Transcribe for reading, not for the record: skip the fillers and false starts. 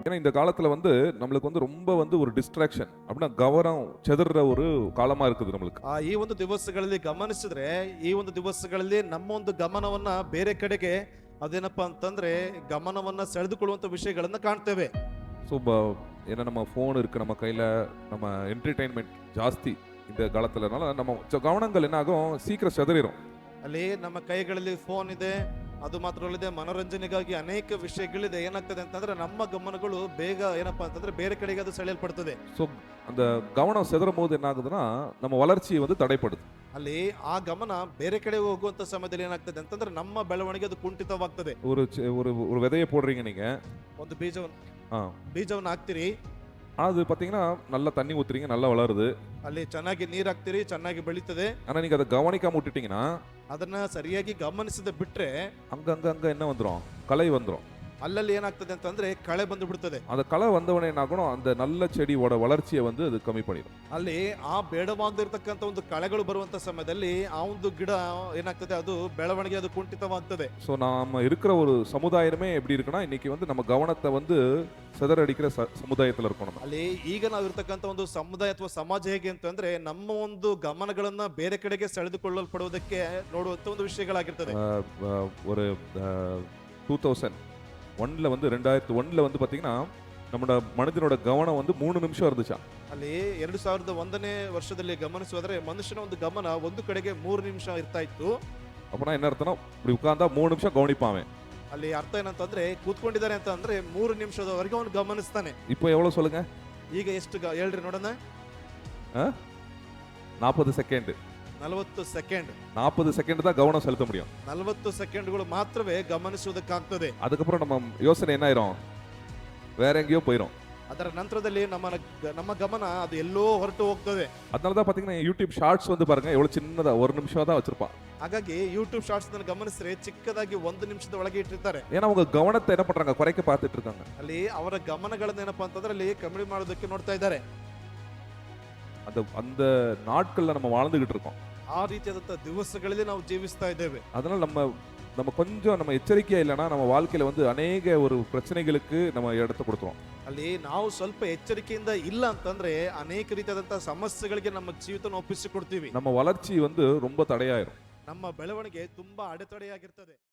ஏன்னா இந்த காலத்துல வந்து நம்மளுக்கு வந்து ரொம்ப வந்து ஒரு டிஸ்ட்ராக்ஷன் அப்படின்னா கவனம் செதற ஒரு காலமா இருக்குது நம்மளுக்கு. ಈ ಒಂದು ದಿವಸಗಳಲ್ಲಿ ಗಮನಿಸಿದ್ರೆ ಈ ಒಂದು ದಿವಸಗಳಲ್ಲಿ ನಮ್ಮ ಒಂದು ಗಮನವನ್ನ ಬೇರೆ ಕಡೆಗೆ ಅದೇನಪ್ಪ ಅಂತಂದ್ರೆ ಗಮನವನ್ನ ಸೆಳೆದುಕೊಳ್ಳುವಂತ ವಿಷಯಗಳನ್ನ ಕಾಣ್ತೇವೆ. ஸோ ஏன்னா நம்ம ஃபோன் இருக்கு நம்ம கையில, நம்ம என்டர்டைன்மெண்ட் ஜாஸ்தி இந்த காலத்துலனால நம்ம கவனங்கள் என்ன ஆகும், சீக்கிரம் செதறிடும். ಅಲ್ಲಿ ನಮ್ಮ ಕೈಗಳಲ್ಲಿ ಫೋನ್ ಇದೆ, ಅದು ಮಾತ್ರವಲ್ಲದೆ ಮನೋರಂಜನೆಗಾಗಿ ಅನೇಕ ವಿಷಯಗಳಿದೆ. ಏನಾಗ್ತದೆ ಅಂತಂದ್ರೆ ನಮ್ಮ ಗಮನಗಳು ಬೇಗ ಏನಪ್ಪಾ ಅಂತಂದ್ರೆ ಬೇರೆ ಕಡೆಗೆ ಅದು ಸೆಳೆಯಲ್ಪಡ್ತದೆ. ஸோ அந்த கவனம் செதறும் போது என்ன ஆகுதுன்னா நம்ம வளர்ச்சி வந்து தடைப்படுது. ಅಲ್ಲಿ ಆ ಗಮನ ಬೇರೆ ಕಡೆ ಹೋಗುವಂತ ಸಮಯದಲ್ಲಿ ಏನಾಗ್ತದೆ ಅಂತಂದ್ರೆ ನಮ್ಮ ಬೆಳವಣಿಗೆ ಅದು ಕುಂಠಿತವಾಗ್ತದೆ. ஒரு ஒரு ஒரு விதையை போடுறீங்க நீங்க, ಒಂದು ಬೀಜವನ್ನು ஆ, ಬೀಜವನ್ನು ಹಾಕ್ತಿರಿ, அது பார்த்தீங்கன்னா நல்லா தண்ணி ஊத்துறீங்க, நல்லா வளருது. ಅಲ್ಲಿ ಚೆನ್ನಾಗಿ ನೀರ್ ಹಾಕ್ತಿರಿ, ಚೆನ್ನಾಗಿ ಬೆಳೀತದೆ. ஆனா நீங்க அதை கவனிக்காம விட்டுட்டீங்கன்னா ಅದನ್ನ ಸರಿಯಾಗಿ ಗಮನಿಸದೆ ಬಿಟ್ರೆ அங்க என்ன வந்துடும், களை வந்துடும். ಅಲ್ಲಲ್ಲಿ ಏನಾಗ್ತದೆ ಅಂತಂದ್ರೆ ಕಳೆ ಬಂದು ಬಿಡ್ತದೆ. அந்த களை வந்தவனே என்ன ஆகணும், அந்த நல்ல செடியோட வளர்ச்சியை வந்து அது கம்மி பண்ணிடும். ಅಲ್ಲಿ ಆ ಬೇಡವಾಗದಿರ್ತಕ್ಕಂಥ ಒಂದು ಕಳೆಗಳು ಬರುವಂತ ಸಮಯದಲ್ಲಿ ಆ ಒಂದು ಗಿಡ ಏನಾಗ್ತದೆ, ಅದು ಬೆಳವಣಿಗೆ ಅದು ಕುಂಠಿತವಾಗ್ತದೆ. ஸோ நாம இருக்கிற ஒரு சமுதாயமே எப்படி இருக்குன்னா இன்னைக்கு வந்து நம்ம கவனத்தை வந்து சிதறடிக்கிற சமுதாயத்தில் இருக்கோம் நம்ம. ಅಲ್ಲಿ ಈಗ ನಾವು ಇರ್ತಕ್ಕಂಥ ಒಂದು ಸಮುದಾಯ ಅಥವಾ ಸಮಾಜ ಹೇಗೆ ಅಂತಂದ್ರೆ ನಮ್ಮ ಒಂದು ಗಮನಗಳನ್ನ ಬೇರೆ ಕಡೆಗೆ ಸೆಳೆದುಕೊಳ್ಳಲ್ಪಡುವುದಕ್ಕೆ ನೋಡುವಂತ ಒಂದು ವಿಷಯಗಳಾಗಿರ್ತದೆ. ஒரு 2001ல வந்து 2001ல வந்து பார்த்தீங்கன்னா நம்மளோட மனிதனோட கவனம் வந்து 3 நிமிஷம் இருந்துச்சா. ಅಲ್ಲಿ 2001ನೇ ವರ್ಷದಲ್ಲಿ ಗಮನಿಸುವುದ್ರೆ ಮನುಷ್ಯನ ಒಂದು ಗಮನ ಒಂದು ಕಡೆಗೆ 3 ನಿಮಿಷ ಇರ್ತಾ ಇತ್ತು. அப்பனா என்ன அர்த்தம்னா இப்படி உட்கார்ந்தா 3 நிமிஷம் கவனிப்பான். ಅಲ್ಲಿ ಅರ್ಥ ಏನಂತಂದ್ರೆ ಕೂತ್ಕೊಂಡಿದ್ದಾರೆ ಅಂತ ಅಂದ್ರೆ 3 ನಿಮಿಷದವರೆಗೆ ಅವನು ಗಮನಿಸ್ತಾನೆ. இப்போ எவ்வளவு சொல்லுங்க, ಈಗ ಎಷ್ಟು ಹೇಳ್ರಿ ನೋಡೋಣ. 40 செகண்ட். 40 ಸೆಕೆಂಡ್. 40 செகண்ட் தான் கவனம் செலுத்த முடியும். 40 ಸೆಕೆಂಡ್ಗಳು ಮಾತ್ರವೇ ಗಮನಿಸುವುದಕ್ಕಾಗ್ತದೆ. அதுக்கப்புறம் நம்ம யோசனை என்ன ஆயிரும், வேற எங்கேயோ போயிடும். ಅದರ ನಂತರದಲ್ಲಿ ನಮ್ಮ ಗಮನ ಅದು ಎಲ್ಲೋ ಹೊರಟು ಹೋಗ್ತದೆ. அதனால தான் பாத்தீங்கன்னா யூடியூப் ஷார்ட்ஸ் வந்து பாருங்க எவ்வளவு சின்னதா 1 நிமிஷம் தான் வச்சிருப்பான். ಹಾಗಾಗಿ ಯೂಟ್ಯೂಬ್ ಶಾರ್ಟ್ಸ್ ಅನ್ನು ಗಮನಿಸಿದ್ರೆ ಚಿಕ್ಕದಾಗಿ 1 ನಿಮಿಷದ ಒಳಗೆ ಇಟ್ಟಿರ್ತಾರೆ. ஏன்னா அவங்க கவனத்தை என்ன பண்றாங்க, குறைக்க பார்த்துட்டு இருக்காங்க. ಅಲ್ಲಿ ಅವರ ಗಮನಗಳನ್ನ ಏನಪ್ಪಾ ಅಂತಂದ್ರೆ ಅಲ್ಲಿ ಕಮ್ಮಿ ಮಾಡೋದಕ್ಕೆ ನೋಡ್ತಾ ಇದ್ದಾರೆ. அந்த அந்த நாட்கள்ல நம்ம வாழ்ந்துகிட்டு இருக்கோம். ಆ ರೀತಿಯಾದಂತ ದಿವಸಗಳಲ್ಲಿ ನಾವು ಜೀವಿಸ್ತಾ ಇದ್ದೇವೆ. அதனால நம்ம கொஞ்சம் நம்ம எச்சரிக்கையா இல்லைன்னா நம்ம வாழ்க்கையில வந்து அநேக ஒரு பிரச்சனைகளுக்கு நம்ம இடத்தை கொடுத்துரும். ಅಲ್ಲಿ ನಾವು ಸ್ವಲ್ಪ ಎಚ್ಚರಿಕೆಯಿಂದ ಇಲ್ಲ ಅಂತಂದ್ರೆ ಅನೇಕ ರೀತಿಯಾದಂತ ಸಮಸ್ಯೆಗಳಿಗೆ ನಮ್ಮ ಜೀವಿತವನ್ನು ಒಪ್ಪಿಸಿಕೊಡ್ತೀವಿ. நம்ம வளர்ச்சி வந்து ரொம்ப தடையாயிரும். ನಮ್ಮ ಬೆಳವಣಿಗೆ ತುಂಬಾ ಅಡೆತಡೆಯಾಗಿರ್ತದೆ.